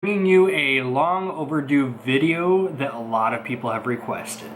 Bringing you a long overdue video that a lot of people have requested.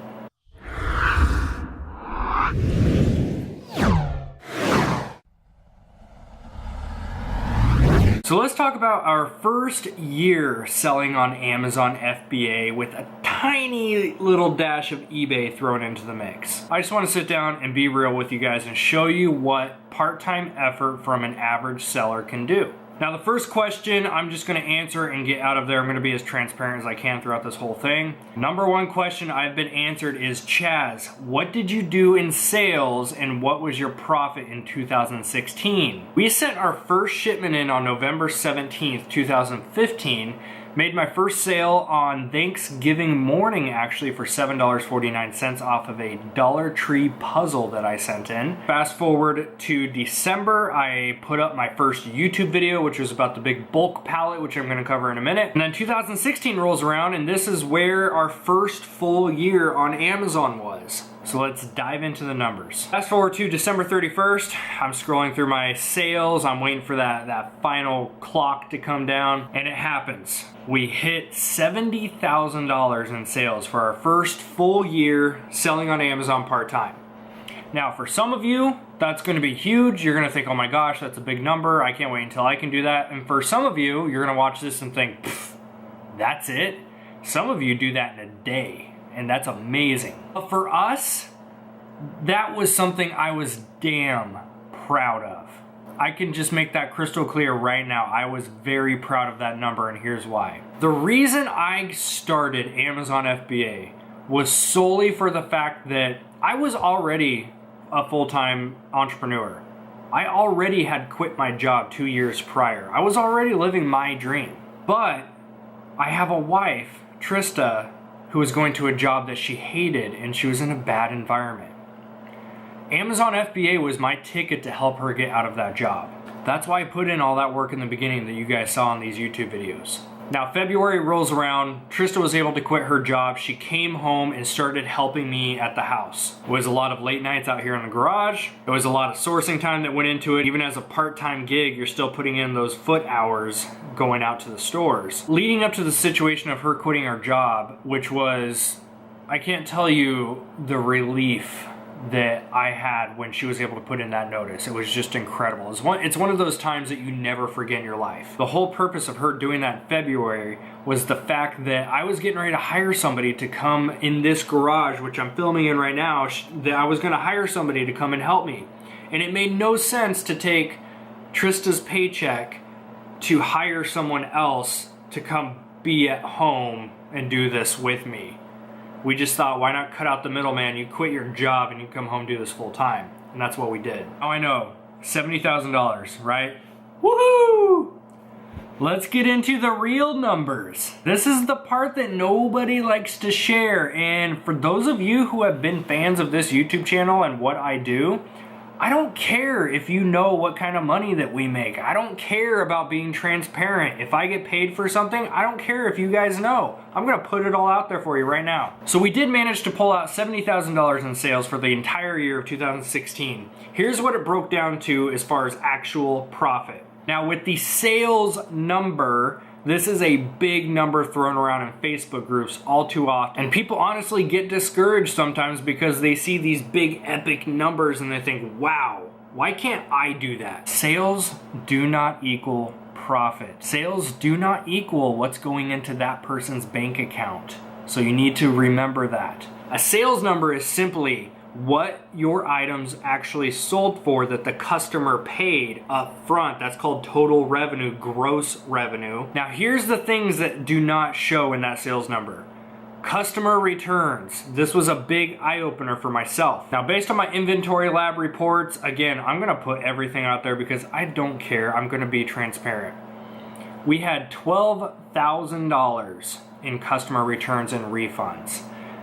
So let's talk about our first year selling on Amazon FBA with a tiny little dash of eBay thrown into the mix. I just want to sit down and be real with you guys and show you what part-time effort from an average seller can do. Now the first question I'm just going to answer and get out of there. I'm going to be as transparent as I can throughout this whole thing. Number one question I've been answered is, Chaz, what did you do in sales and what was your profit in 2016? We sent our first shipment in on November 17th, 2015. Made my first sale on Thanksgiving morning actually for $7.49 off of a Dollar Tree puzzle that I sent in. Fast forward to December, I put up my first YouTube video, which was about the big bulk pallet, which I'm gonna cover in a minute. And then 2016 rolls around and this is where our first full year on Amazon was. So let's dive into the numbers. Fast forward to December 31st, I'm scrolling through my sales. I'm waiting for that final clock to come down, and it happens. We hit $70,000 in sales for our first full year selling on Amazon part-time. Now, for some of you, that's gonna be huge. You're gonna think, oh my gosh, that's a big number. I can't wait until I can do that. And for some of you, you're gonna watch this and think, that's it? Some of you do that in a day. And that's amazing. But for us, that was something I was damn proud of. I can just make that crystal clear right now. I was very proud of that number, and here's why. The reason I started Amazon FBA was solely for the fact that I was already a full-time entrepreneur. I already had quit my job 2 years prior. I was already living my dream. But I have a wife, Trista, who was going to a job that she hated, and she was in a bad environment. Amazon FBA was my ticket to help her get out of that job. That's why I put in all that work in the beginning that you guys saw in these YouTube videos. Now February rolls around, Trista was able to quit her job. She came home and started helping me at the house. It was a lot of late nights out here in the garage. It was a lot of sourcing time that went into it. Even as a part-time gig, you're still putting in those foot hours going out to the stores. Leading up to the situation of her quitting her job, which was, I can't tell you the relief that I had when she was able to put in that notice. It was just incredible. It's one of those times that you never forget in your life. The whole purpose of her doing that in February was the fact that I was getting ready to hire somebody to come in this garage, which I'm filming in right now, that I was gonna hire somebody to come and help me. And it made no sense to take Trista's paycheck to hire someone else to come be at home and do this with me. We just thought, why not cut out the middleman? You quit your job and you come home and do this full time. And that's what we did. Oh, I know, $70,000, right? Woohoo! Let's get into the real numbers. This is the part that nobody likes to share. And for those of you who have been fans of this YouTube channel and what I do, I don't care if you know what kind of money that we make. I don't care about being transparent. If I get paid for something, I don't care if you guys know. I'm gonna put it all out there for you right now. So we did manage to pull out $70,000 in sales for the entire year of 2016. Here's what it broke down to as far as actual profit. Now with the sales number, this is a big number thrown around in Facebook groups all too often. And people honestly get discouraged sometimes because they see these big epic numbers and they think, wow, why can't I do that? Sales do not equal profit. Sales do not equal what's going into that person's bank account. So you need to remember that. A sales number is simply what your items actually sold for that the customer paid up front. That's called total revenue, gross revenue. Now here's the things that do not show in that sales number. Customer returns. This was a big eye-opener for myself. Now based on my inventory lab reports, again, I'm gonna put everything out there because I don't care. I'm gonna be transparent. We had $12,000 in customer returns and refunds.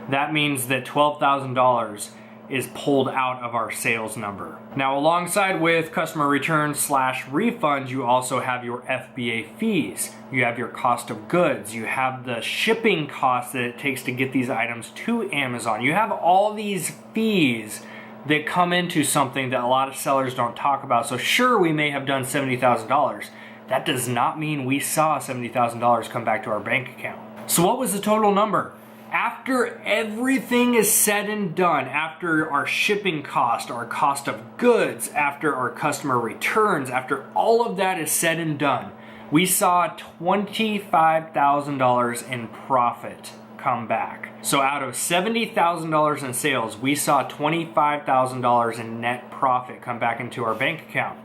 That means that $12,000 is pulled out of our sales number. Now alongside with customer returns / refunds, you also have your FBA fees. You have your cost of goods. You have the shipping costs that it takes to get these items to Amazon. You have all these fees that come into something that a lot of sellers don't talk about. So sure, we may have done $70,000. That does not mean we saw $70,000 come back to our bank account. So what was the total number? After everything is said and done, after our shipping cost, our cost of goods, after our customer returns, after all of that is said and done, we saw $25,000 in profit come back. So out of $70,000 in sales, we saw $25,000 in net profit come back into our bank account.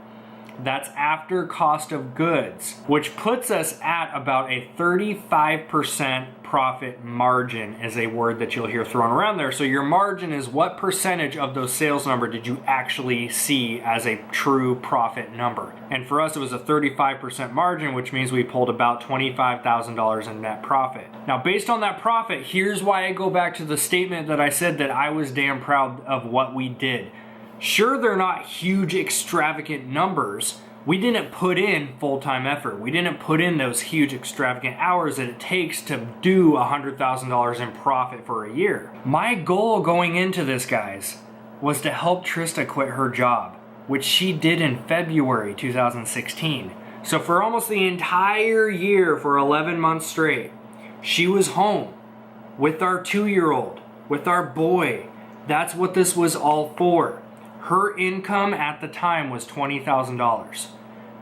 That's after cost of goods, which puts us at about a 35% profit margin, is a word that you'll hear thrown around there. So your margin is what percentage of those sales number did you actually see as a true profit number. And for us, it was a 35% margin, which means we pulled about $25,000 in net profit. Now, based on that profit, here's why I go back to the statement that I said that I was damn proud of what we did. Sure, they're not huge, extravagant numbers. We didn't put in full-time effort. We didn't put in those huge, extravagant hours that it takes to do $100,000 in profit for a year. My goal going into this, guys, was to help Trista quit her job, which she did in February 2016. So for almost the entire year, for 11 months straight, she was home with our 2-year-old, with our boy. That's what this was all for. Her income at the time was $20,000.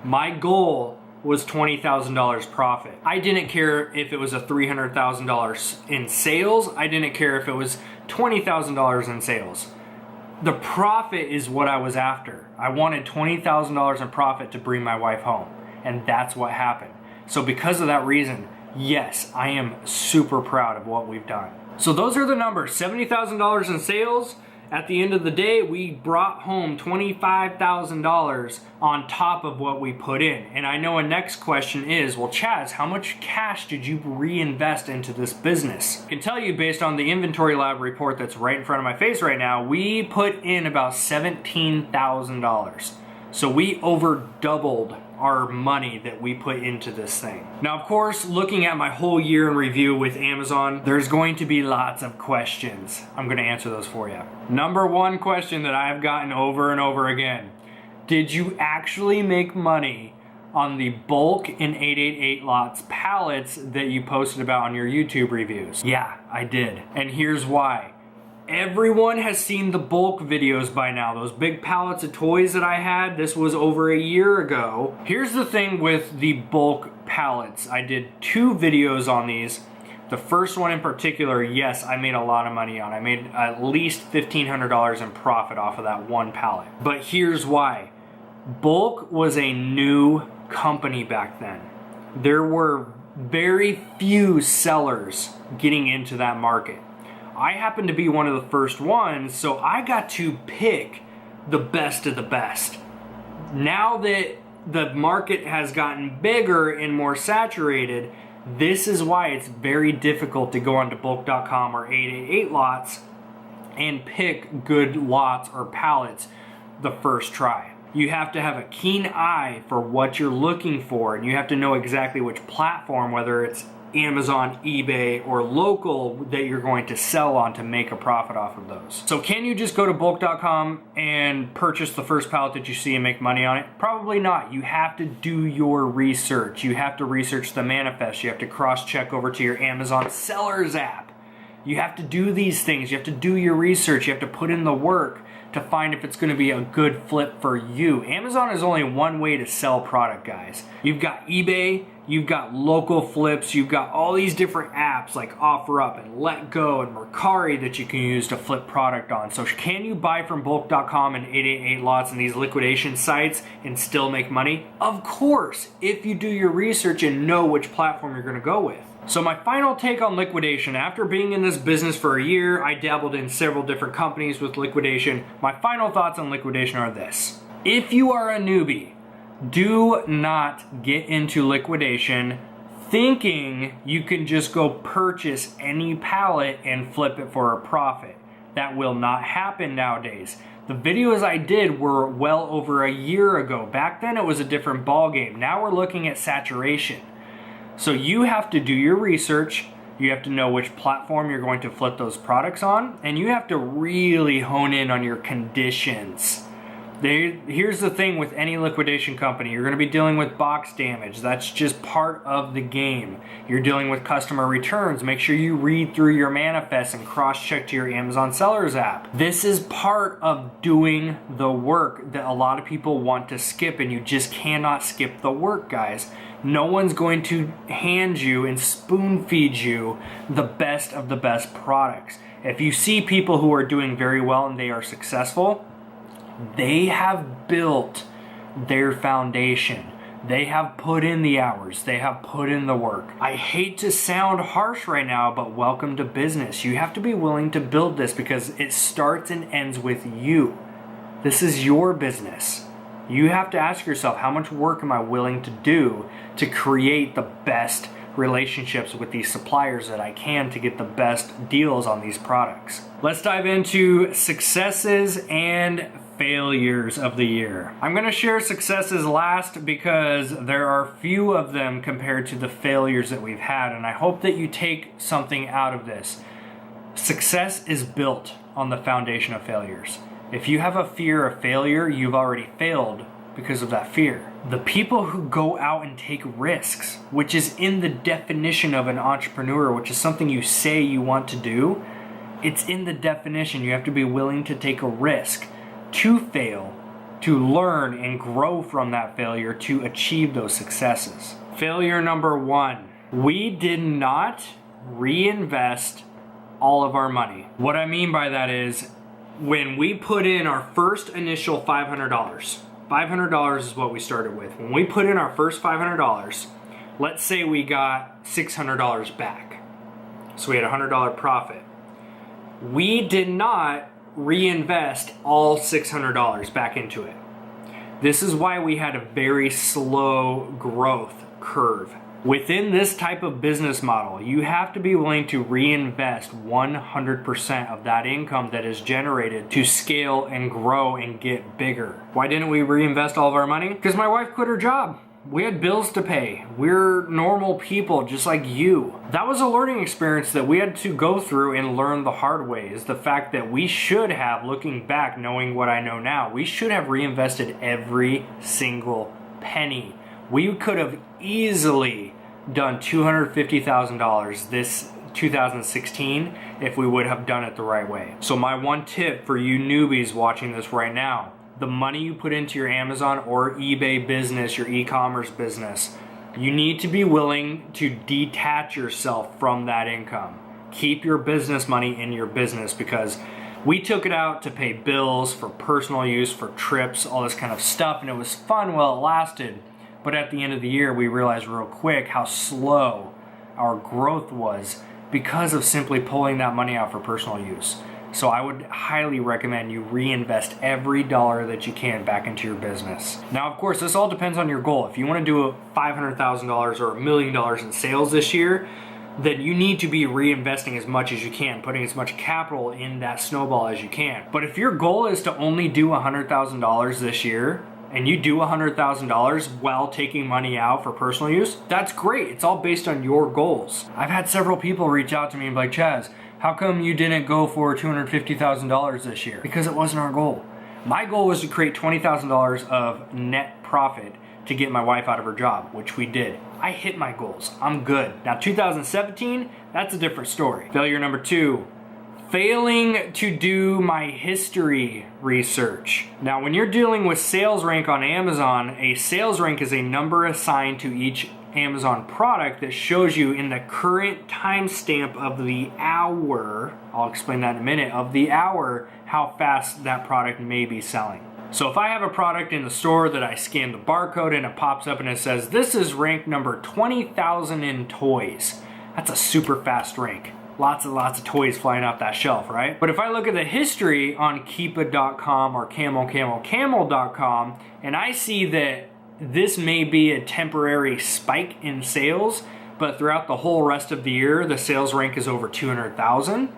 My goal was $20,000 profit. I didn't care if it was a $300,000 in sales. I didn't care if it was $20,000 in sales. The profit is what I was after. I wanted $20,000 in profit to bring my wife home, and that's what happened. So because of that reason, yes, I am super proud of what we've done. So those are the numbers. $70,000 in sales. At the end of the day, we brought home $25,000 on top of what we put in. And I know a next question is, well, Chaz, how much cash did you reinvest into this business? I can tell you based on the inventory lab report that's right in front of my face right now, we put in about $17,000. So we over doubled our money that we put into this thing. Now, of course, looking at my whole year in review with Amazon, there's going to be lots of questions. I'm going to answer those for you. Number one question that I've gotten over and over again: did you actually make money on the bulk in 888 lots pallets that you posted about on your YouTube reviews? Yeah, I did. And here's why. Everyone has seen the bulk videos by now. Those big pallets of toys that I had, this was over a year ago. Here's the thing with the bulk pallets. I did 2 videos on these. The first one in particular, yes, I made a lot of money on. I made at least $1,500 in profit off of that one pallet. But here's why. Bulk was a new company back then. There were very few sellers getting into that market. I happened to be one of the first ones, so I got to pick the best of the best. Now that the market has gotten bigger and more saturated, this is why it's very difficult to go onto bulk.com or 888 lots and pick good lots or pallets the first try. You have to have a keen eye for what you're looking for, and you have to know exactly which platform, whether it's Amazon, eBay, or local, that you're going to sell on to make a profit off of those. So can you just go to bulk.com and purchase the first pallet that you see and make money on it? Probably not. You have to do your research. You have to research the manifest. You have to cross-check over to your Amazon sellers app. You have to do these things. You have to do your research. You have to put in the work to find if it's going to be a good flip for you. Amazon is only one way to sell product, guys. You've got eBay, you've got local flips, you've got all these different apps like OfferUp and Let Go and Mercari that you can use to flip product on. So can you buy from bulk.com and 888 lots and these liquidation sites and still make money? Of course, if you do your research and know which platform you're going to go with. So my final take on liquidation, after being in this business for a year, I dabbled in several different companies with liquidation. My final thoughts on liquidation are this. If you are a newbie, do not get into liquidation thinking you can just go purchase any pallet and flip it for a profit. That will not happen nowadays. The videos I did were well over a year ago. Back then it was a different ballgame. Now we're looking at saturation. So you have to do your research, you have to know which platform you're going to flip those products on, and you have to really hone in on your conditions. Here's the thing with any liquidation company. You're going to be dealing with box damage. That's just part of the game. You're dealing with customer returns. Make sure you read through your manifest and cross-check to your Amazon Sellers app. This is part of doing the work that a lot of people want to skip, and you just cannot skip the work, guys. No one's going to hand you and spoon feed you the best of the best products. If you see people who are doing very well and they are successful, they have built their foundation. They have put in the hours. They have put in the work. I hate to sound harsh right now, but welcome to business. You have to be willing to build this because it starts and ends with you. This is your business. You have to ask yourself, how much work am I willing to do to create the best relationships with these suppliers that I can to get the best deals on these products? Let's dive into successes and failures of the year. I'm going to share successes last because there are few of them compared to the failures that we've had, and I hope that you take something out of this. Success is built on the foundation of failures. If you have a fear of failure, you've already failed because of that fear. The people who go out and take risks, which is in the definition of an entrepreneur, which is something you say you want to do, it's in the definition. You have to be willing to take a risk, to fail, to learn and grow from that failure to achieve those successes. Failure number 1, we did not reinvest all of our money. What I mean by that is when we put in our first initial $500 is what we started with. When we put in our first $500, let's say we got $600 back. So we had a $100 profit. We did not reinvest all $600 back into it. This is why we had a very slow growth curve. Within this type of business model, you have to be willing to reinvest 100% of that income that is generated to scale and grow and get bigger. Why didn't we reinvest all of our money? Because my wife quit her job. We had bills to pay. We're normal people just like you. That was a learning experience that we had to go through and learn the hard way, is the fact that we should have, looking back, knowing what I know now, we should have reinvested every single penny. We could have easily done $250,000 this 2016 if we would have done it the right way. So my one tip for you newbies watching this right now, the money you put into your Amazon or eBay business, your e-commerce business, you need to be willing to detach yourself from that income. Keep your business money in your business, because we took it out to pay bills, for personal use, for trips, all this kind of stuff, and it was fun while it lasted. But at the end of the year, we realized real quick how slow our growth was because of simply pulling that money out for personal use. So I would highly recommend you reinvest every dollar that you can back into your business. Now, of course, this all depends on your goal. If you want to do $500,000 or $1 million in sales this year, then you need to be reinvesting as much as you can, putting as much capital in that snowball as you can. But if your goal is to only do $100,000 this year, and you do $100,000 while taking money out for personal use, that's great. It's all based on your goals. I've had several people reach out to me and be like, Chaz, how come you didn't go for $250,000 this year? Because it wasn't our goal. My goal was to create $20,000 of net profit to get my wife out of her job, which we did. I hit my goals. I'm good. Now 2017, that's a different story. Failure number 2, failing to do my history research. Now, when you're dealing with sales rank on Amazon, a sales rank is a number assigned to each Amazon product that shows you in the current timestamp of the hour, I'll explain that in a minute, of the hour, how fast that product may be selling. So if I have a product in the store that I scan the barcode and it pops up and it says, this is rank number 20,000 in toys, that's a super fast rank. Lots and lots of toys flying off that shelf, right? But if I look at the history on Keepa.com or camel.com, and I see that this may be a temporary spike in sales, but throughout the whole rest of the year, the sales rank is over 200,000,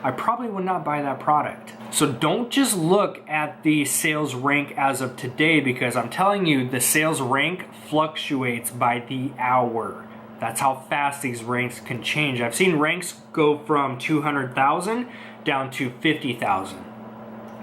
I probably would not buy that product. So don't just look at the sales rank as of today, because I'm telling you, the sales rank fluctuates by the hour. That's how fast these ranks can change. I've seen ranks go from 200,000 down to 50,000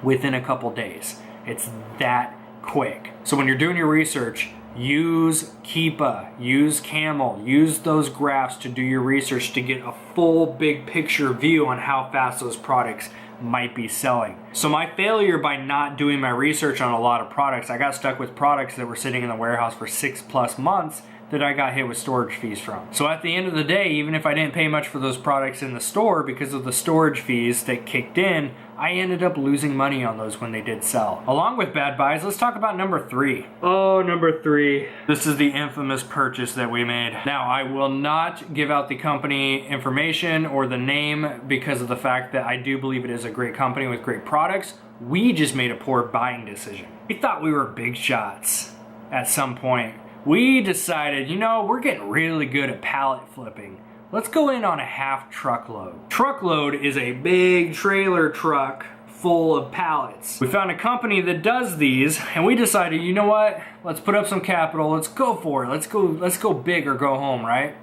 within a couple days. It's that quick. So when you're doing your research, use Keepa, use Camel, use those graphs to do your research to get a full big picture view on how fast those products might be selling. So my failure by not doing my research on a lot of products, I got stuck with products that were sitting in the warehouse for 6+ months that I got hit with storage fees from. So at the end of the day, even if I didn't pay much for those products in the store because of the storage fees that kicked in, I ended up losing money on those when they did sell. Along with bad buys, let's talk about number 3. Oh, number 3. This is the infamous purchase that we made. Now, I will not give out the company information or the name because of the fact that I do believe it is a great company with great products. We just made a poor buying decision. We thought we were big shots at some point. We decided, you know, we're getting really good at pallet flipping. Let's go in on a half truckload. Truckload is a big trailer truck full of pallets. We found a company that does these and we decided, you know what? Let's put up some capital. Let's go for it. Let's go big or go home, right?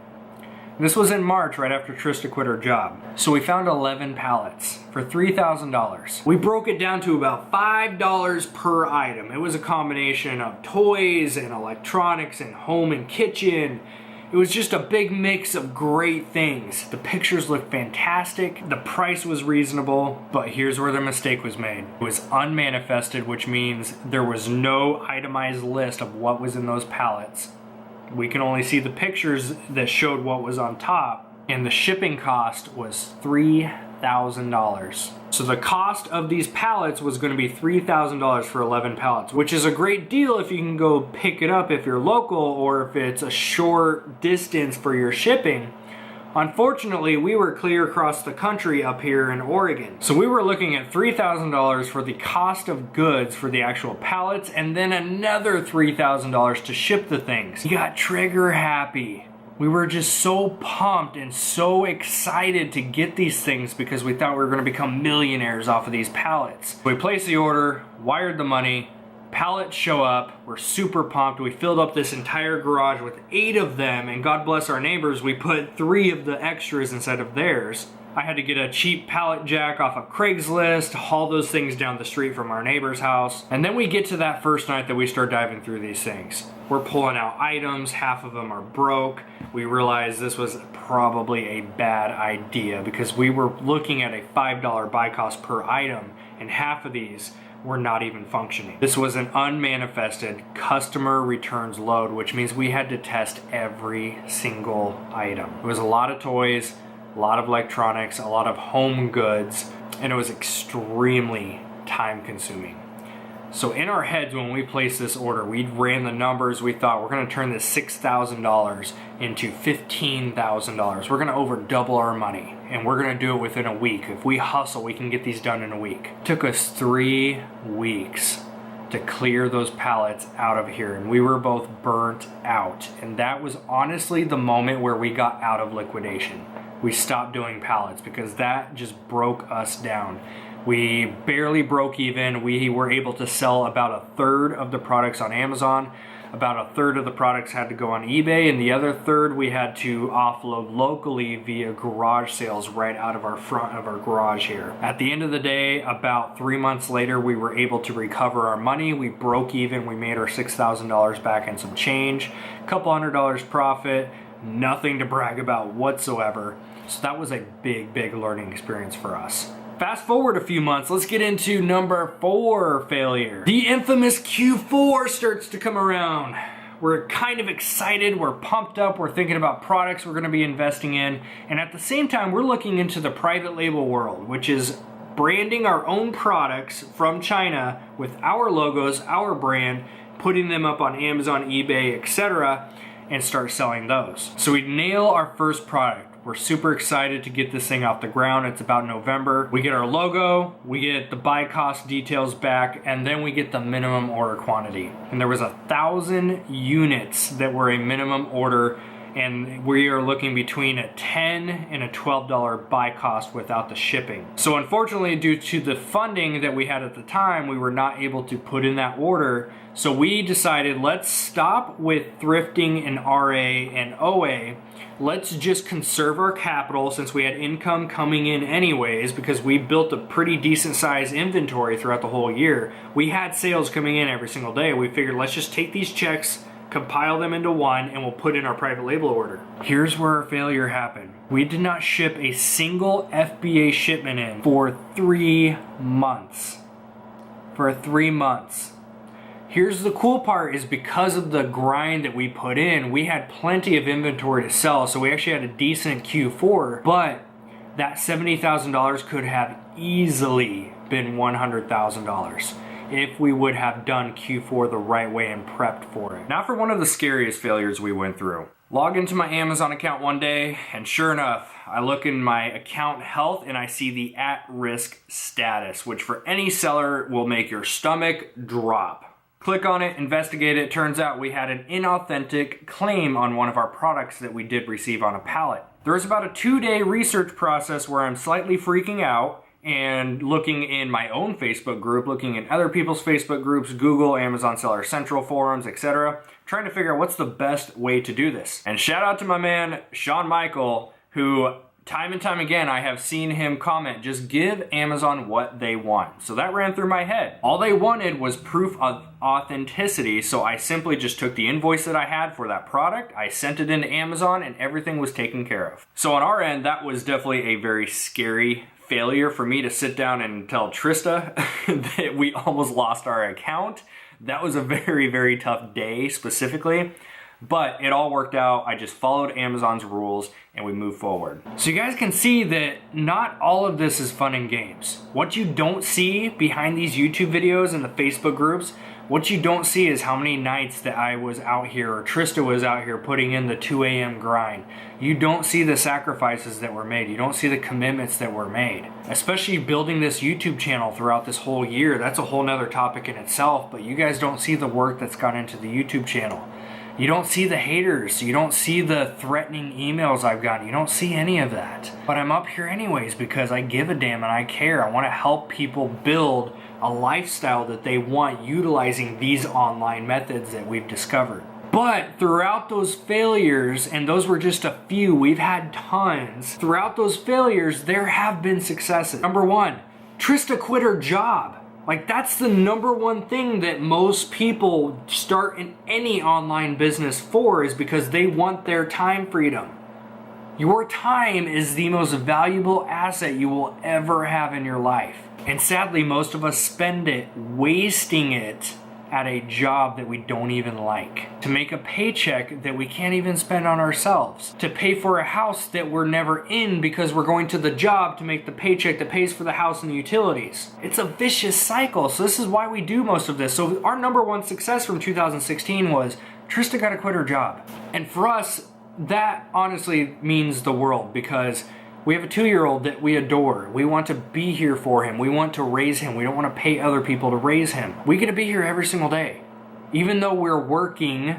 This was in March, right after Trista quit her job. So we found 11 pallets for $3,000. We broke it down to about $5 per item. It was a combination of toys and electronics and home and kitchen. It was just a big mix of great things. The pictures looked fantastic. The price was reasonable, but here's where the mistake was made. It was unmanifested, which means there was no itemized list of what was in those pallets. We can only see the pictures that showed what was on top, and the shipping cost was $3,000. So the cost of these pallets was going to be $3,000 for 11 pallets, which is a great deal if you can go pick it up if you're local or if it's a short distance for your shipping. Unfortunately, we were clear across the country up here in Oregon. So we were looking at $3,000 for the cost of goods for the actual pallets and then another $3,000 to ship the things. We got trigger happy. We were just so pumped and so excited to get these things because we thought we were going to become millionaires off of these pallets. We placed the order, wired the money, pallets show up, we're super pumped. We filled up this entire garage with 8 of them, and God bless our neighbors, we put 3 of the extras instead of theirs. I had to get a cheap pallet jack off of Craigslist, haul those things down the street from our neighbor's house. And then we get to that first night that we start diving through these things. We're pulling out items, half of them are broke. We realized this was probably a bad idea because we were looking at a $5 buy cost per item, and half of these were not even functioning. This was an unmanifested customer returns load, which means we had to test every single item. It was a lot of toys, a lot of electronics, a lot of home goods, and it was extremely time consuming. So in our heads when we placed this order, we ran the numbers, we thought we're gonna turn this $6,000 into $15,000. We're gonna over double our money and we're gonna do it within a week. If we hustle, we can get these done in a week. It took us 3 weeks to clear those pallets out of here, and we were both burnt out. And that was honestly the moment where we got out of liquidation. We stopped doing pallets because that just broke us down. We barely broke even. We were able to sell about 1/3 of the products on Amazon. About 1/3 of the products had to go on eBay, and the other 1/3 we had to offload locally via garage sales right out of our front of our garage here. At the end of the day, about 3 months later, we were able to recover our money. We broke even. We made our $6,000 back and some change. A couple $100 profit. Nothing to brag about whatsoever. So that was a big learning experience for us. Fast forward a few months, let's get into number 4 failure. The infamous Q4 starts to come around. We're kind of excited, we're pumped up, we're thinking about products we're gonna be investing in, and at the same time, we're looking into the private label world, which is branding our own products from China with our logos, our brand, putting them up on Amazon, eBay, etc., and start selling those. So we nail our first product. We're super excited to get this thing off the ground. It's about November. We get our logo, we get the buy cost details back, and then we get the minimum order quantity. And there was 1,000 units that were a minimum order, and we are looking between a $10 and a $12 buy cost without the shipping. So unfortunately, due to the funding that we had at the time, we were not able to put in that order. So we decided, let's stop with thrifting in RA and OA. Let's just conserve our capital since we had income coming in anyways, because we built a pretty decent sized inventory throughout the whole year. We had sales coming in every single day. We figured, let's just take these checks, compile them into one, and we'll put in our private label order. Here's where our failure happened. We did not ship a single FBA shipment in for 3 months. For 3 months. Here's the cool part, is because of the grind that we put in, we had plenty of inventory to sell, so we actually had a decent Q4, but that $70,000 could have easily been $100,000 if we would have done Q4 the right way and prepped for it. Now for one of the scariest failures we went through. Log into my Amazon account one day, and sure enough, I look in my account health and I see the at-risk status, which for any seller will make your stomach drop. Click on it, investigate it. Turns out we had an inauthentic claim on one of our products that we did receive on a pallet. There was about a 2-day research process where I'm slightly freaking out and looking in my own Facebook group, looking in other people's Facebook groups, Google, Amazon Seller Central forums, etc., trying to figure out what's the best way to do this. And shout out to my man, Sean Michael, who time and time again, I have seen him comment, just give Amazon what they want. So that ran through my head. All they wanted was proof of authenticity, so I simply just took the invoice that I had for that product, I sent it into Amazon, and everything was taken care of. So on our end, that was definitely a very scary failure for me to sit down and tell Trista that we almost lost our account. That was a very, very tough day specifically. But it all worked out. I just followed Amazon's rules and we moved forward. So you guys can see that not all of this is fun and games. What you don't see behind these YouTube videos and the Facebook groups, what you don't see is how many nights that I was out here, or Trista was out here putting in the 2 a.m. grind. You don't see the sacrifices that were made. You don't see the commitments that were made. Especially building this YouTube channel throughout this whole year. That's a whole nother topic in itself, but you guys don't see the work that's gone into the YouTube channel. You don't see the haters. You don't see the threatening emails I've gotten. You don't see any of that. But I'm up here anyways because I give a damn and I care. I want to help people build a lifestyle that they want utilizing these online methods that we've discovered. But throughout those failures, and those were just a few, we've had tons. Throughout those failures, there have been successes. Number one, Trista quit her job. Like, that's the number one thing that most people start in any online business for, is because they want their time freedom. Your time is the most valuable asset you will ever have in your life. And sadly, most of us spend it wasting it at a job that we don't even like, to make a paycheck that we can't even spend on ourselves, to pay for a house that we're never in because we're going to the job to make the paycheck that pays for the house and the utilities. It's a vicious cycle. So this is why we do most of this. So our number one success from 2016 was Trista got to quit her job. And for us, that honestly means the world, because we have a 2-year-old that we adore. We want to be here for him. We want to raise him. We don't want to pay other people to raise him. We get to be here every single day. Even though we're working,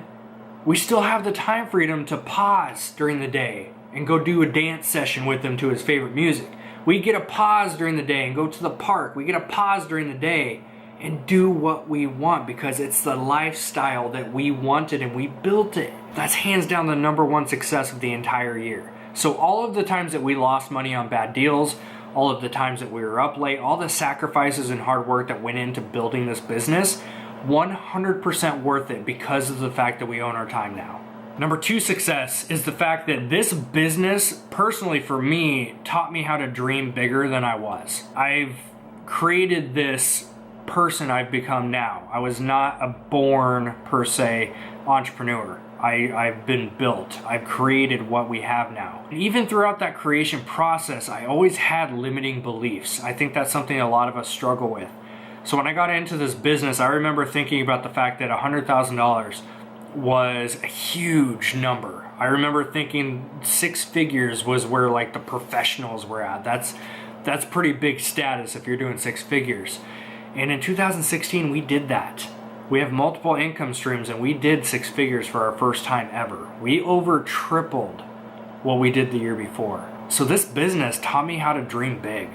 we still have the time freedom to pause during the day and go do a dance session with him to his favorite music. We get to pause during the day and go to the park. We get to pause during the day and do what we want because it's the lifestyle that we wanted and we built it. That's hands down the number one success of the entire year. So all of the times that we lost money on bad deals, all of the times that we were up late, all the sacrifices and hard work that went into building this business, 100% worth it because of the fact that we own our time now. Number two success is the fact that this business, personally for me, taught me how to dream bigger than I was. I've created this person I've become now. I was not a born, per se, entrepreneur. I've been built. I've created what we have now. And even throughout that creation process, I always had limiting beliefs. I think that's something a lot of us struggle with. So when I got into this business, I remember thinking about the fact that $100,000 was a huge number. I remember thinking 6 figures was where like the professionals were at. That's pretty big status if you're doing 6 figures. And in 2016, we did that. We have multiple income streams, and we did 6 figures for our first time ever. We over tripled what we did the year before. So this business taught me how to dream big.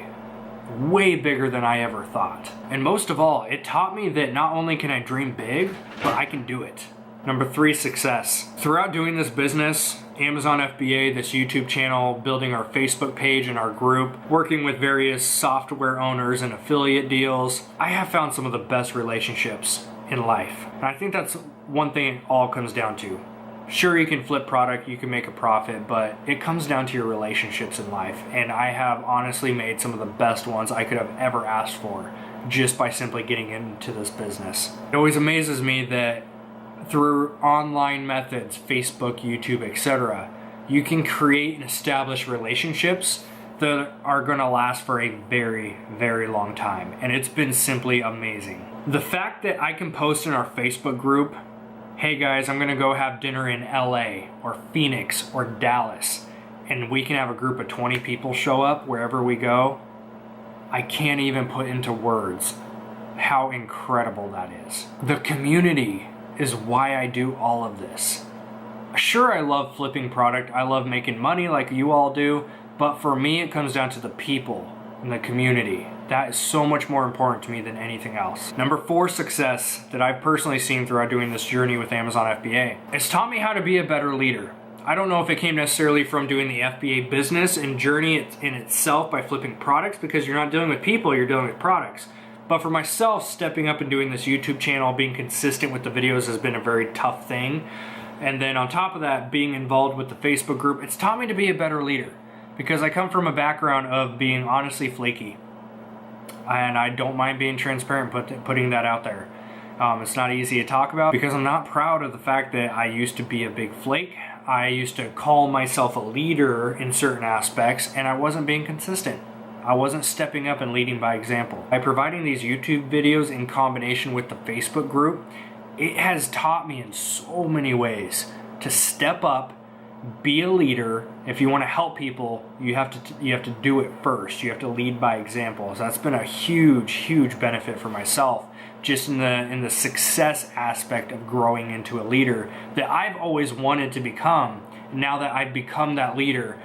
Way bigger than I ever thought. And most of all, it taught me that not only can I dream big, but I can do it. Number 3, success. Throughout doing this business, Amazon FBA, this YouTube channel, building our Facebook page and our group, working with various software owners and affiliate deals, I have found some of the best relationships in life. And I think that's one thing it all comes down to. Sure, you can flip product, you can make a profit, but it comes down to your relationships in life. And I have honestly made some of the best ones I could have ever asked for just by simply getting into this business. It always amazes me that through online methods, Facebook, YouTube, etc., you can create and establish relationships that are going to last for a very, very long time. And it's been simply amazing. The fact that I can post in our Facebook group, hey guys, I'm gonna go have dinner in LA or Phoenix or Dallas, and we can have a group of 20 people show up wherever we go, I can't even put into words how incredible that is. The community is why I do all of this. Sure, I love flipping product, I love making money like you all do, but for me it comes down to the people and the community. That is so much more important to me than anything else. Number 4, success that I've personally seen throughout doing this journey with Amazon FBA. It's taught me how to be a better leader. I don't know if it came necessarily from doing the FBA business and journey in itself by flipping products, because you're not dealing with people, you're dealing with products. But for myself, stepping up and doing this YouTube channel, being consistent with the videos has been a very tough thing. And then on top of that, being involved with the Facebook group, it's taught me to be a better leader, because I come from a background of being honestly flaky. And I don't mind being transparent, putting that out there. It's not easy to talk about because I'm not proud of the fact that I used to be a big flake. I used to call myself a leader in certain aspects, and I wasn't being consistent. I wasn't stepping up and leading by example. By providing these YouTube videos in combination with the Facebook group, it has taught me in so many ways to step up, be a leader. If you want to help people, you have to do it first. You have to lead by example. So that's been a huge benefit for myself, just in the success aspect of growing into a leader that I've always wanted to become. Now that I've become that leader,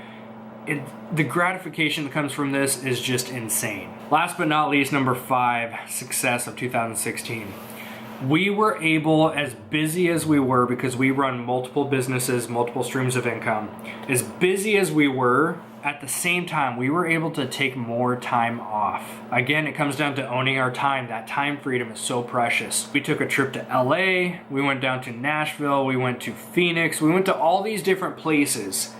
the gratification that comes from this is just insane. Last but not least, number 5, success of 2016. We were able, as busy as we were, because we run multiple businesses, multiple streams of income, as busy as we were, at the same time, we were able to take more time off. Again, it comes down to owning our time. That time freedom is so precious. We took a trip to LA, we went down to Nashville, we went to Phoenix, we went to all these different places,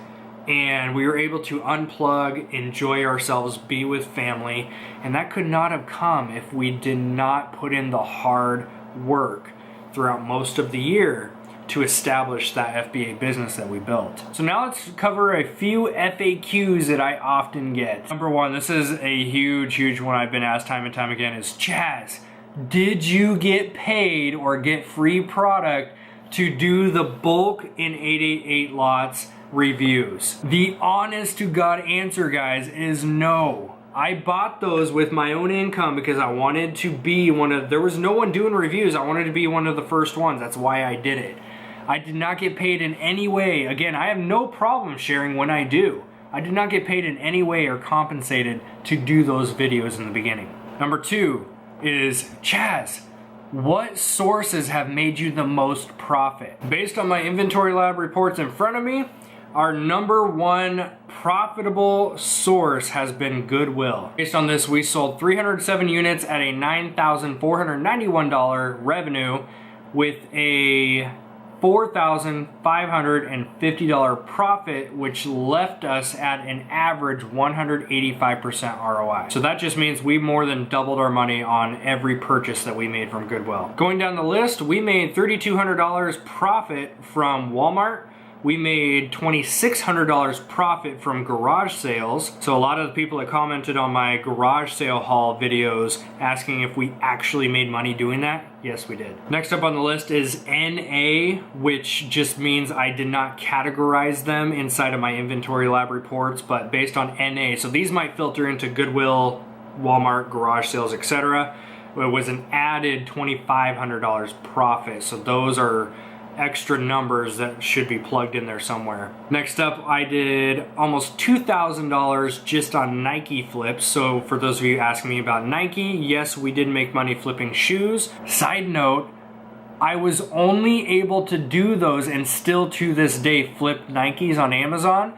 and we were able to unplug, enjoy ourselves, be with family, and that could not have come if we did not put in the hard work throughout most of the year to establish that FBA business that we built. So now let's cover a few FAQs that I often get. Number 1, this is a huge one I've been asked time and time again, is Chaz, did you get paid or get free product to do the bulk in 888 lots reviews? The honest to God answer, guys, is no. I bought those with my own income because I wanted to be there was no one doing reviews. I wanted to be one of the first ones. That's why I did it. I did not get paid in any way. Again, I have no problem sharing when I do. I did not get paid in any way or compensated to do those videos in the beginning. Number 2 is, Chaz, what sources have made you the most profit? Based on my inventory lab reports in front of me, our number 1 profitable source has been Goodwill. Based on this, we sold 307 units at a $9,491 revenue with a $4,550 profit, which left us at an average 185% ROI. So that just means we more than doubled our money on every purchase that we made from Goodwill. Going down the list, we made $3,200 profit from Walmart. We made $2,600 profit from garage sales. So a lot of the people that commented on my garage sale haul videos asking if we actually made money doing that, yes, we did. Next up on the list is NA, which just means I did not categorize them inside of my inventory lab reports, but based on NA. So these might filter into Goodwill, Walmart, garage sales, etc. it was an added $2,500 profit. So those are extra numbers that should be plugged in there somewhere. Next up, I did almost $2,000 just on Nike flips. So for those of you asking me about Nike, yes, we did make money flipping shoes. Side note, I was only able to do those and still to this day flip Nikes on Amazon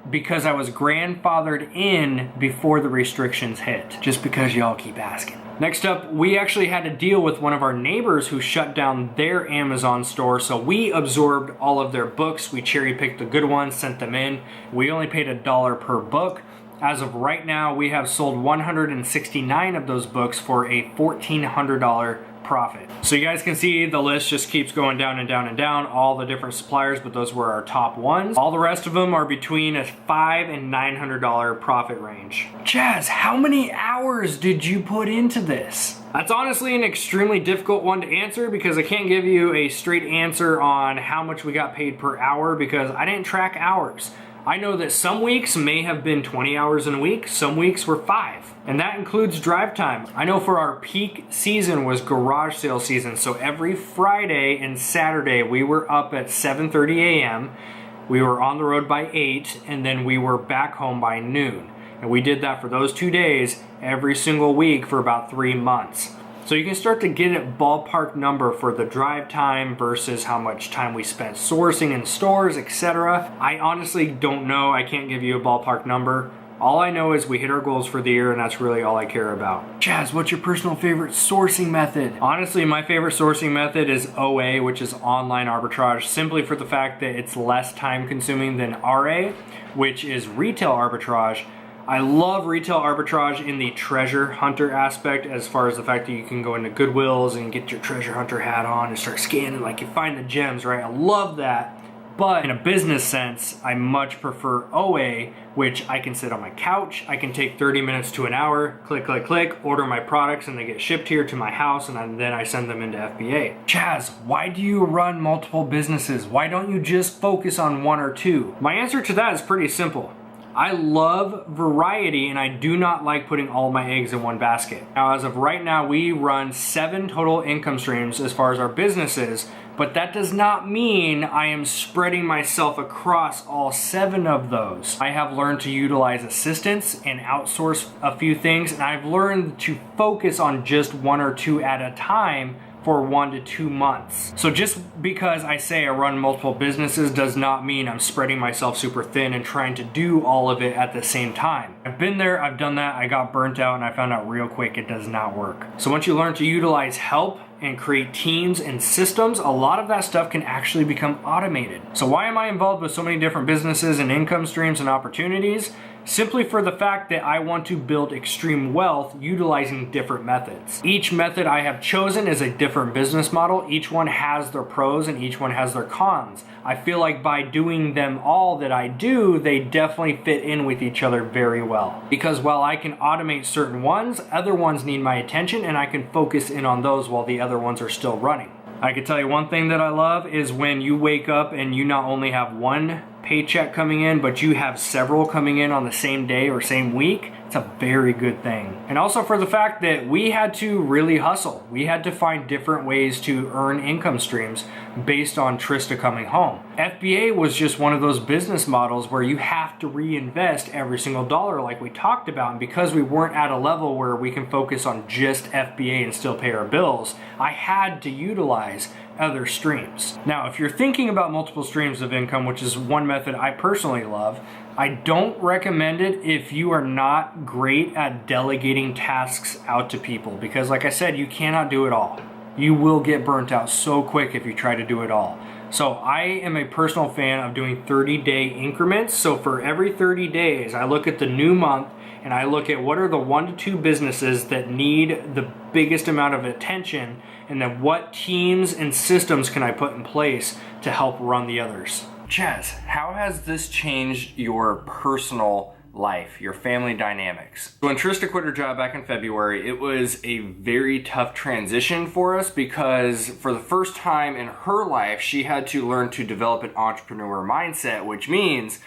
because I was grandfathered in before the restrictions hit, just because y'all keep asking. Next up, we actually had to deal with one of our neighbors who shut down their Amazon store, so we absorbed all of their books. We cherry-picked the good ones, sent them in. We only paid $1 per book. As of right now, we have sold 169 of those books for a $1,400 profit. So you guys can see the list just keeps going down and down and down, all the different suppliers, but those were our top ones. All the rest of them are between a $500 and $900 profit range. Chaz, how many hours did you put into this? That's honestly an extremely difficult one to answer because I can't give you a straight answer on how much we got paid per hour because I didn't track hours. I know that some weeks may have been 20 hours in a week, some weeks were 5, and that includes drive time. I know for our peak season was garage sale season, so every Friday and Saturday we were up at 7:30 a.m., we were on the road by 8, and then we were back home by noon. And we did that for those 2 days every single week for about 3 months. So you can start to get a ballpark number for the drive time versus how much time we spent sourcing in stores, etc. I honestly don't know. I can't give you a ballpark number. All I know is we hit our goals for the year, and that's really all I care about. Chaz, what's your personal favorite sourcing method? Honestly, my favorite sourcing method is OA, which is online arbitrage, simply for the fact that it's less time consuming than RA, which is retail arbitrage. I love retail arbitrage in the treasure hunter aspect, as far as the fact that you can go into Goodwills and get your treasure hunter hat on and start scanning like you find the gems, right? I love that. But in a business sense, I much prefer OA, which I can sit on my couch. I can take 30 minutes to an hour, click, click, click, order my products, and they get shipped here to my house, and then I send them into FBA. Chaz, why do you run multiple businesses? Why don't you just focus on one or two? My answer to that is pretty simple. I love variety, and I do not like putting all my eggs in one basket. Now, as of right now, we run 7 total income streams as far as our businesses, but that does not mean I am spreading myself across all 7 of those. I have learned to utilize assistants and outsource a few things, and I've learned to focus on just 1 or 2 at a time for 1 to 2 months. So just because I say I run multiple businesses does not mean I'm spreading myself super thin and trying to do all of it at the same time. I've been there, I've done that, I got burnt out, and I found out real quick it does not work. So once you learn to utilize help and create teams and systems, a lot of that stuff can actually become automated. So why am I involved with so many different businesses and income streams and opportunities? Simply for the fact that I want to build extreme wealth utilizing different methods. Each method I have chosen is a different business model. Each one has their pros and each one has their cons. I feel like by doing them all that I do, they definitely fit in with each other very well. Because while I can automate certain ones, other ones need my attention, and I can focus in on those while the other ones are still running. I can tell you one thing that I love is when you wake up and you not only have one paycheck coming in, but you have several coming in on the same day or same week. It's a very good thing. And also for the fact that we had to really hustle. We had to find different ways to earn income streams based on Trista coming home. FBA was just one of those business models where you have to reinvest every single dollar like we talked about. And because we weren't at a level where we can focus on just FBA and still pay our bills, I had to utilize other streams. Now, if you're thinking about multiple streams of income, which is one method I personally love, I don't recommend it if you are not great at delegating tasks out to people, because like I said, you cannot do it all. You will get burnt out so quick if you try to do it all. So I am a personal fan of doing 30-day increments. So for every 30 days, I look at the new month and I look at what are the 1 to 2 businesses that need the biggest amount of attention, and then what teams and systems can I put in place to help run the others. Chaz, how has this changed your personal life, your family dynamics? So when Trista quit her job back in February, it was a very tough transition for us because for the first time in her life, she had to learn to develop an entrepreneur mindset, which means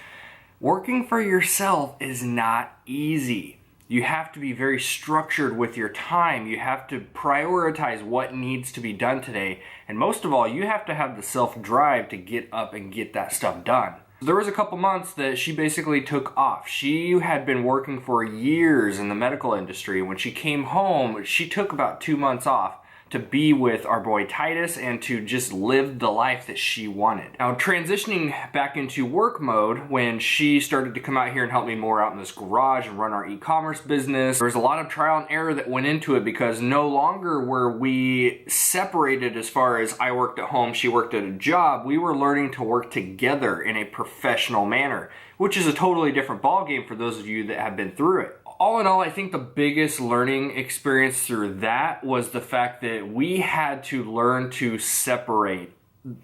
working for yourself is not easy. You have to be very structured with your time. You have to prioritize what needs to be done today. And most of all, you have to have the self-drive to get up and get that stuff done. There was a couple months that she basically took off. She had been working for years in the medical industry. When she came home, she took about 2 months off to be with our boy Titus and to just live the life that she wanted. Now, transitioning back into work mode, when she started to come out here and help me more out in this garage and run our e-commerce business, there was a lot of trial and error that went into it, because no longer were we separated as far as I worked at home, she worked at a job. We were learning to work together in a professional manner, which is a totally different ballgame for those of you that have been through it. All in all, I think the biggest learning experience through that was the fact that we had to learn to separate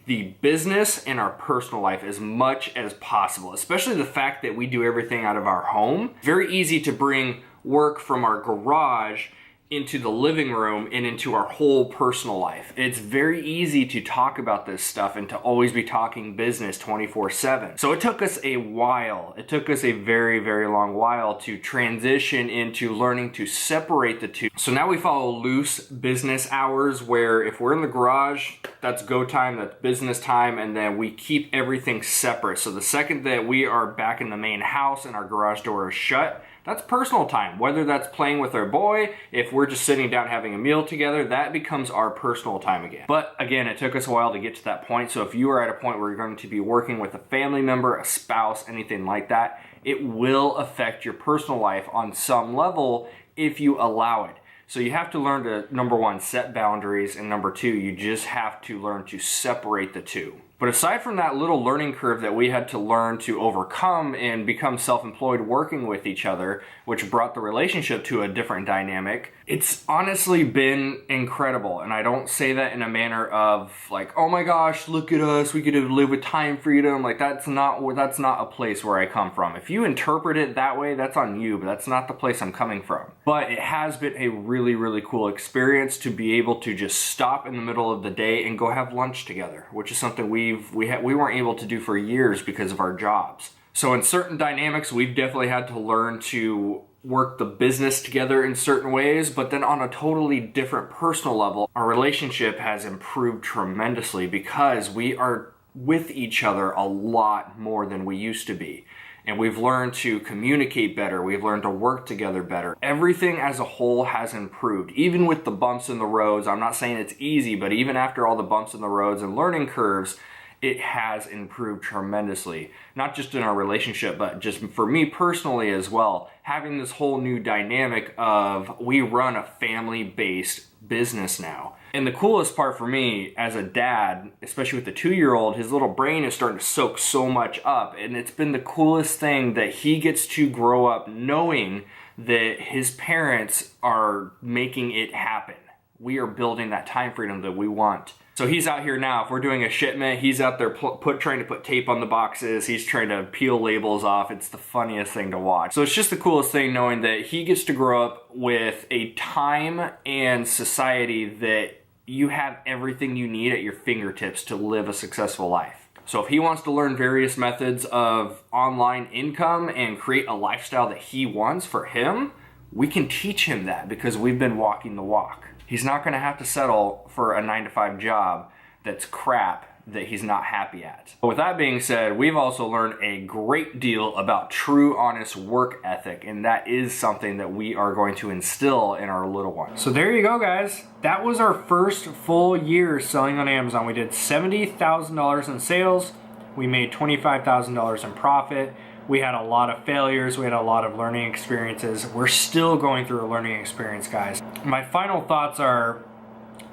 the business and our personal life as much as possible, especially the fact that we do everything out of our home. Very easy to bring work from our garage into the living room and into our whole personal life. It's very easy to talk about this stuff and to always be talking business 24/7. So it took us a while. It took us a very, very long while to transition into learning to separate the two. So now we follow loose business hours, where if we're in the garage, that's go time, that's business time, and then we keep everything separate. So the second that we are back in the main house and our garage door is shut, that's personal time. Whether that's playing with our boy, if we're just sitting down having a meal together, that becomes our personal time again. But again, it took us a while to get to that point. So if you are at a point where you're going to be working with a family member, a spouse, anything like that, it will affect your personal life on some level if you allow it. So you have to learn to, number one, set boundaries, and number two, you just have to learn to separate the two. But aside from that little learning curve that we had to learn to overcome and become self-employed working with each other, which brought the relationship to a different dynamic, it's honestly been incredible. And I don't say that in a manner of like, oh my gosh, look at us, we get to live with time freedom. Like that's not a place where I come from. If you interpret it that way, that's on you, but that's not the place I'm coming from. But it has been a really, really cool experience to be able to just stop in the middle of the day and go have lunch together, which is something we weren't able to do for years because of our jobs. So in certain dynamics, we've definitely had to learn to work the business together in certain ways, but then on a totally different personal level, our relationship has improved tremendously because we are with each other a lot more than we used to be. And we've learned to communicate better. We've learned to work together better. Everything as a whole has improved. Even with the bumps in the roads, I'm not saying it's easy, but even after all the bumps in the roads and learning curves, it has improved tremendously. Not just in our relationship, but just for me personally as well. Having this whole new dynamic of we run a family-based business now. And the coolest part for me as a dad, especially with the 2-year-old, his little brain is starting to soak so much up. And it's been the coolest thing that he gets to grow up knowing that his parents are making it happen. We are building that time freedom that we want. So he's out here now. If we're doing a shipment, he's out there trying to put tape on the boxes. He's trying to peel labels off. It's the funniest thing to watch. So it's just the coolest thing knowing that he gets to grow up with a time and society that you have everything you need at your fingertips to live a successful life. So if he wants to learn various methods of online income and create a lifestyle that he wants for him, we can teach him that because we've been walking the walk. He's not going to have to settle for a 9-to-5 job that's crap that he's not happy at. But with that being said, we've also learned a great deal about true, honest work ethic, and that is something that we are going to instill in our little one. So there you go, guys. That was our first full year selling on Amazon. We did $70,000 in sales. We made $25,000 in profit. We had a lot of failures. We had a lot of learning experiences. We're still going through a learning experience, guys. My final thoughts are,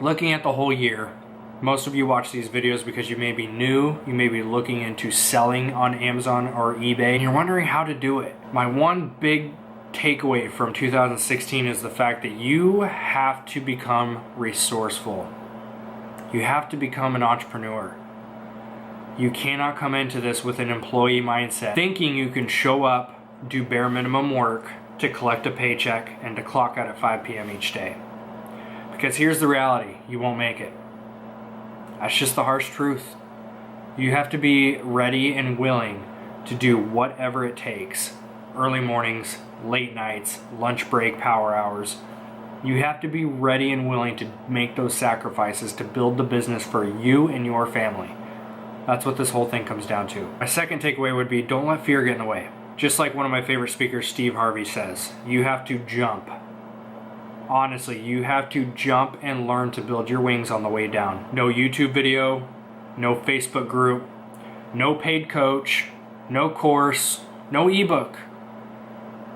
looking at the whole year, most of you watch these videos because you may be new, you may be looking into selling on Amazon or eBay, and you're wondering how to do it. My one big takeaway from 2016 is the fact that you have to become resourceful. You have to become an entrepreneur. You cannot come into this with an employee mindset, thinking you can show up, do bare minimum work to collect a paycheck and to clock out at 5 p.m. each day. Because here's the reality, you won't make it. That's just the harsh truth. You have to be ready and willing to do whatever it takes early mornings, late nights, lunch break, power hours. You have to be ready and willing to make those sacrifices to build the business for you and your family. That's what this whole thing comes down to. My second takeaway would be, don't let fear get in the way. Just like one of my favorite speakers, Steve Harvey, says, you have to jump. Honestly, you have to jump and learn to build your wings on the way down. No YouTube video, no Facebook group, no paid coach, no course, no ebook.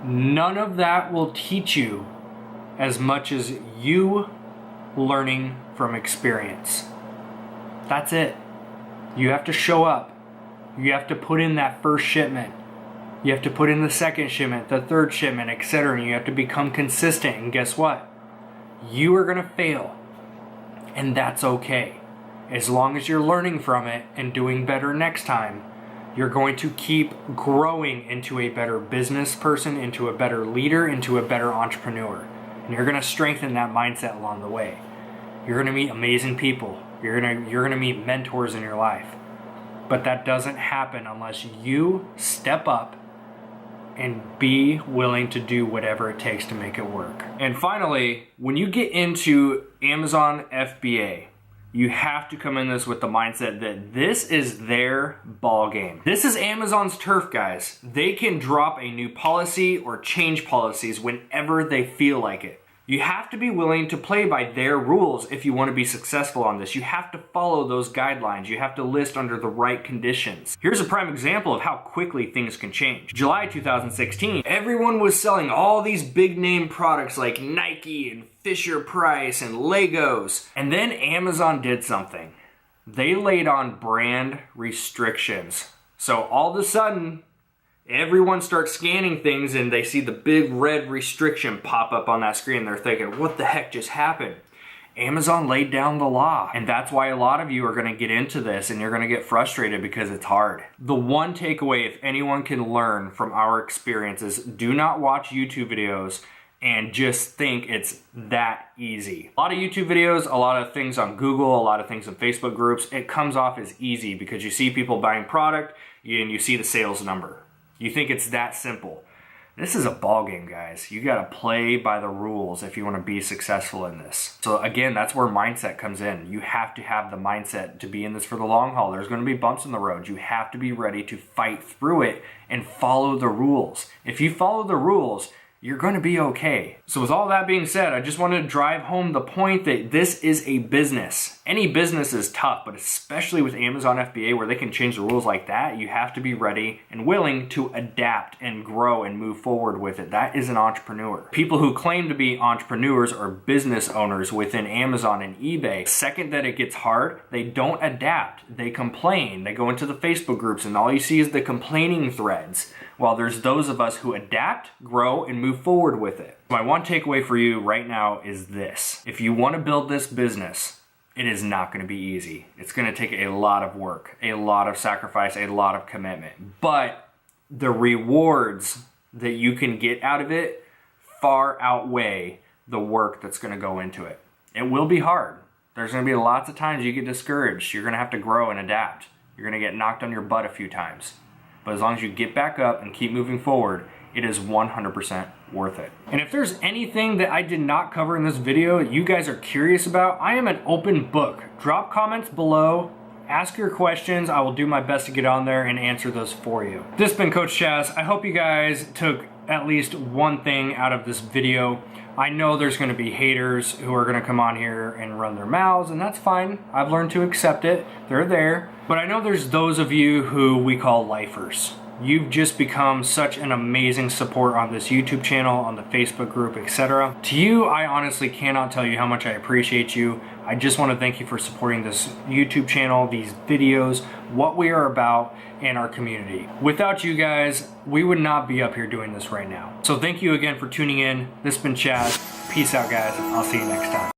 None of that will teach you as much as you learning from experience. That's it. You have to show up. You have to put in that first shipment. You have to put in the second shipment, the third shipment, etc. And you have to become consistent. And guess what? You are going to fail. And that's okay. As long as you're learning from it and doing better next time, you're going to keep growing into a better business person, into a better leader, into a better entrepreneur. And you're going to strengthen that mindset along the way. You're going to meet amazing people. You're going to meet mentors in your life. But that doesn't happen unless you step up and be willing to do whatever it takes to make it work. And finally, when you get into Amazon FBA, you have to come in this with the mindset that this is their ball game. This is Amazon's turf, guys. They can drop a new policy or change policies whenever they feel like it. You have to be willing to play by their rules if you want to be successful on this. You have to follow those guidelines. You have to list under the right conditions. Here's a prime example of how quickly things can change. July 2016, everyone was selling all these big name products like Nike and Fisher-Price and Legos. And then Amazon did something. They laid on brand restrictions. So all of a sudden, everyone starts scanning things and they see the big red restriction pop up on that screen. They're thinking, what the heck just happened? Amazon laid down the law. And that's why a lot of you are going to get into this and you're going to get frustrated because it's hard. The one takeaway, if anyone can learn from our experiences, do not watch YouTube videos and just think it's that easy. A lot of YouTube videos, a lot of things on Google, a lot of things in Facebook groups, it comes off as easy because you see people buying product and you see the sales number. You think it's that simple. This is a ball game, guys. You gotta play by the rules if you wanna be successful in this. So again, that's where mindset comes in. You have to have the mindset to be in this for the long haul. There's gonna be bumps in the road. You have to be ready to fight through it and follow the rules. If you follow the rules, you're going to be okay. So with all that being said, I just wanted to drive home the point that this is a business. Any business is tough, but especially with Amazon FBA where they can change the rules like that, you have to be ready and willing to adapt and grow and move forward with it. That is an entrepreneur. People who claim to be entrepreneurs or business owners within Amazon and eBay, the second that it gets hard, they don't adapt. They complain. They go into the Facebook groups and all you see is the complaining threads. While there's those of us who adapt, grow, and move forward with it. My one takeaway for you right now is this. If you want to build this business, it is not going to be easy. It's going to take a lot of work, a lot of sacrifice, a lot of commitment. But the rewards that you can get out of it far outweigh the work that's going to go into it. It will be hard. There's going to be lots of times you get discouraged. You're going to have to grow and adapt. You're going to get knocked on your butt a few times. But as long as you get back up and keep moving forward, it is 100% worth it. And if there's anything that I did not cover in this video that you guys are curious about, I am an open book. Drop comments below, ask your questions. I will do my best to get on there and answer those for you. This has been Coach Chaz. I hope you guys took at least one thing out of this video. I know there's going to be haters who are going to come on here and run their mouths, and that's fine. I've learned to accept it. They're there. But I know there's those of you who we call lifers. You've just become such an amazing support on this YouTube channel, on the Facebook group, etc. To you, I honestly cannot tell you how much I appreciate you. I just want to thank you for supporting this YouTube channel, these videos, what we are about, and our community. Without you guys, we would not be up here doing this right now. So thank you again for tuning in. This has been Chaz. Peace out, guys. I'll see you next time.